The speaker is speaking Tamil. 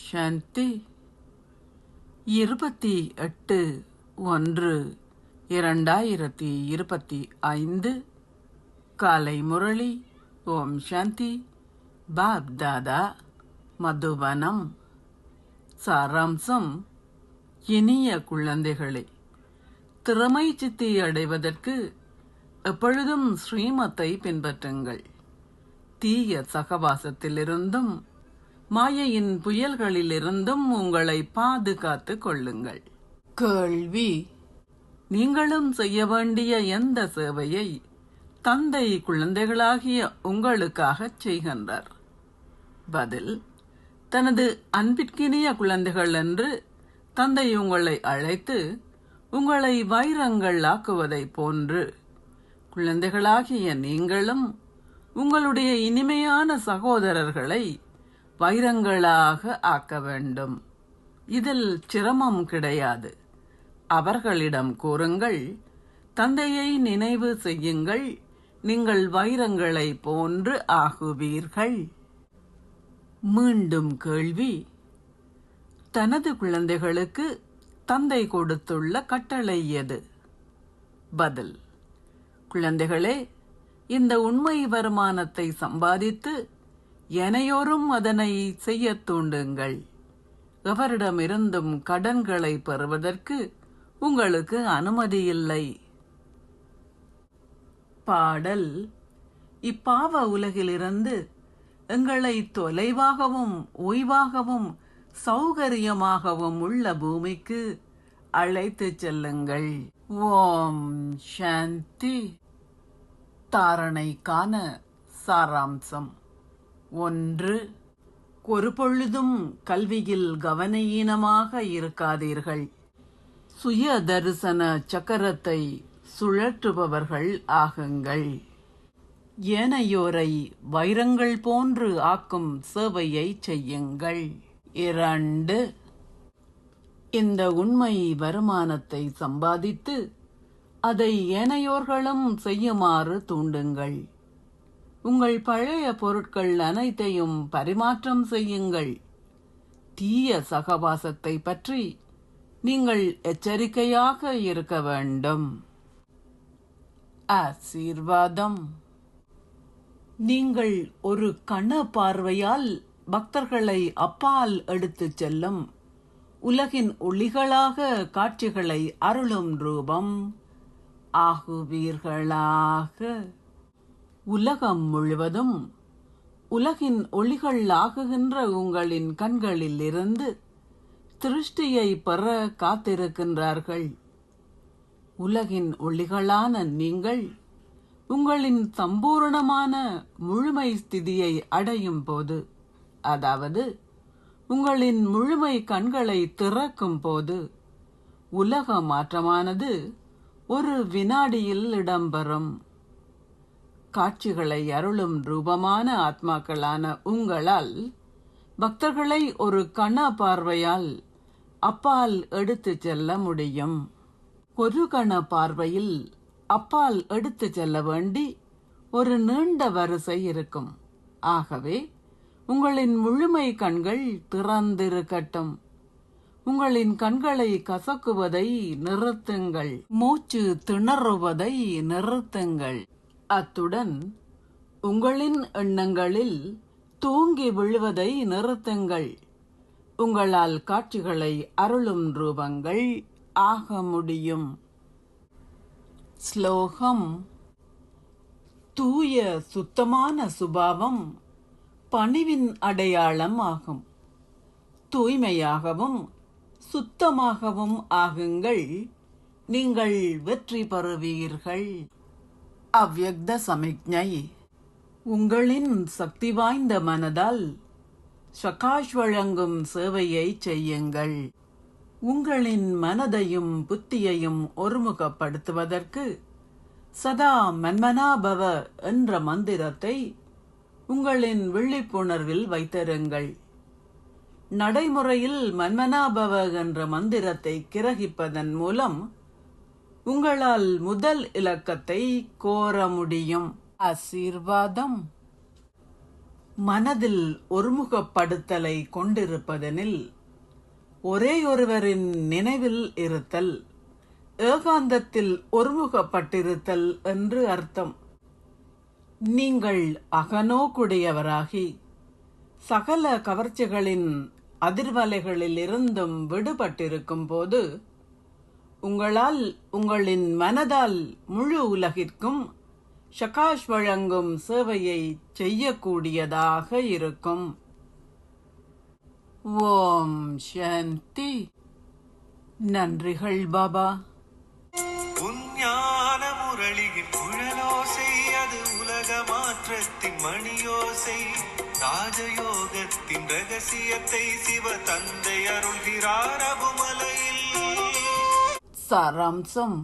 சாந்தி. 28/1/2025 காலை முரளி. ஓம் சாந்தி. பாப் தாதா, மதுபனம். சாராம்சம்: இனிய குழந்தைகளே, திறமை சித்தி அடைவதற்கு எப்பொழுதும் ஸ்ரீமத்தை பின்பற்றுங்கள். தீய சகவாசத்திலிருந்தும் மாயையின் புயல்களிலிருந்தும் உங்களை பாதுகாத்து கொள்ளுங்கள். கேள்வி: நீங்களும் செய்ய வேண்டிய எந்த சேவையை தந்தை குழந்தைகளாகிய உங்களுக்காக செய்கின்றார்? பதில்: தனது அன்பிற்கினிய குழந்தைகள் என்று தந்தை உங்களை அழைத்து உங்களை வைரங்கள் ஆக்குவதை போன்று குழந்தைகளாகிய நீங்களும் உங்களுடைய இனிமையான சகோதரர்களை வைரங்களாக ஆக்க வேண்டும். இதில் சிரமம் கிடையாது. அவர்களிடம் கூறுங்கள், தந்தையை நினைவு செய்யுங்கள், நீங்கள் வைரங்களை போன்று ஆகுவீர்கள். மீண்டும் கேள்வி: தனது குழந்தைகளுக்கு தந்தை கொடுத்துள்ள கட்டளை எது? பதில்: குழந்தைகளே, இந்த உண்மை வருமானத்தை சம்பாதித்து எனையோரும் அதனை செய்ய தூண்டுங்கள். எவரிடமிருந்தும் கடன்களை பெறுவதற்கு உங்களுக்கு அனுமதி இல்லை. பாடல்: இப்பாவ உலகிலிருந்து எங்களை தொலைவாகவும் ஓய்வாகவும் சௌகரியமாகவும் உள்ள பூமிக்கு அழைத்து செல்லுங்கள். ஓம் சாந்தி. தாரணைக்கான சாராம்சம்: 1. ஒரு பொழுதும் கல்வியில் கவனஈனமாக இருக்காதீர்கள். சுய தரிசன சக்கரத்தை சுழற்றுபவர்கள் ஆகுங்கள். ஏனையோரை வைரங்கள் போன்று ஆக்கும் சேவையை செய்யுங்கள். 2. இந்த உண்மை வருமானத்தை சம்பாதித்து அதை ஏனையோர்களும் செய்யுமாறு தூண்டுங்கள். உங்கள் பழைய பொருட்கள் அனைத்தையும் பரிமாற்றம் செய்யுங்கள். தீய சகவாசத்தை பற்றி நீங்கள் எச்சரிக்கையாக இருக்க வேண்டும். ஆசீர்வாதம்: நீங்கள் ஒரு கண பார்வையால் பக்தர்களை அப்பால் எடுத்துச் செல்லும் உலகின் ஒளிகளாக காட்சிகளை அருளும் ரூபம் ஆகுவீர்களாக. உலகம் முழுவதும் உலகின் ஒளிகள் ஆகுகின்ற உங்களின் கண்களில் இருந்து திருஷ்டியை பெற காத்திருக்கின்றார்கள். உலகின் ஒளிகளான நீங்கள் உங்களின் சம்பூர்ணமான முழுமை ஸ்திதியை அடையும் போது, அதாவது உங்களின் முழுமை கண்களை திறக்கும் போது, உலக மாற்றமானது ஒரு வினாடியில் இடம்பெறும். காட்சிகளை அருளும் ரூபமான ஆத்மாக்களான உங்களால் பக்தர்களை ஒரு கண பார்வையால் அப்பால் எடுத்து செல்ல முடியும். ஒரு கண பார்வையில் அப்பால் எடுத்து செல்ல வேண்டி ஒரு நீண்ட வரிசை இருக்கும். ஆகவே உங்களின் முழுமை கண்கள் திறந்திருக்கட்டும். உங்களின் கண்களை கசக்குவதை நிறுத்துங்கள். மூச்சு திணறுவதை நிறுத்துங்கள். அத்துடன் உங்களின் எண்ணங்களில் தூங்கி விழுவதை நிறுத்துங்கள். உங்களால் காட்சிகளை அருளும் ரூபங்கள் ஆக முடியும். ஸ்லோகம்: தூய சுத்தமான சுபாவம் பணிவின் அடையாளம் ஆகும். தூய்மையாகவும் சுத்தமாகவும் ஆகுங்கள், நீங்கள் வெற்றி பெறுவீர்கள். அவ்யக்த சமிக்ஞை: உங்களின் சக்தி வாய்ந்த மனதால் சகாஷ் வழங்கும் சேவையை செய்யுங்கள். உங்களின் மனதையும் புத்தியையும் ஒருமுகப்படுத்துவதற்கு சதா மன்மனாபவ என்ற மந்திரத்தை உங்களின் விழிப்புணர்வில் வைத்திருங்கள். நடைமுறையில் மன்மனாபவ என்ற மந்திரத்தை கிரகிப்பதன் மூலம் உங்களால் முதல் இலக்கத்தை கோர முடியும். ஆசீர்வாதம்: மனதில் ஒருமுகப்படுத்தலை கொண்டிருப்பதெனில் ஒரேயொருவரின் நினைவில் இருத்தல், ஏகாந்தத்தில் ஒருமுகப்பட்டிருத்தல் என்று அர்த்தம். நீங்கள் அகநோக்குடையவராகி சகல கவர்ச்சிகளின் அதிர்வலைகளில் இருந்தும் விடுபட்டிருக்கும் போது உங்களால் உங்களின் மனதால் முழு உலகிற்கும் ஷகாஷ் வழங்கும் சேவையை செய்யக்கூடியதாக இருக்கும். ஓம் சாந்தி. நன்றிகள் பாபா. உஞ்ஞான முரளியின் குழலோசை, அது உலக மாற்றத்தின் மணியோசை. ராஜயோகத்தின் ரகசியத்தை சிவ தந்தை அருள்கிறார் அபுமலையில். சாராம்சம்.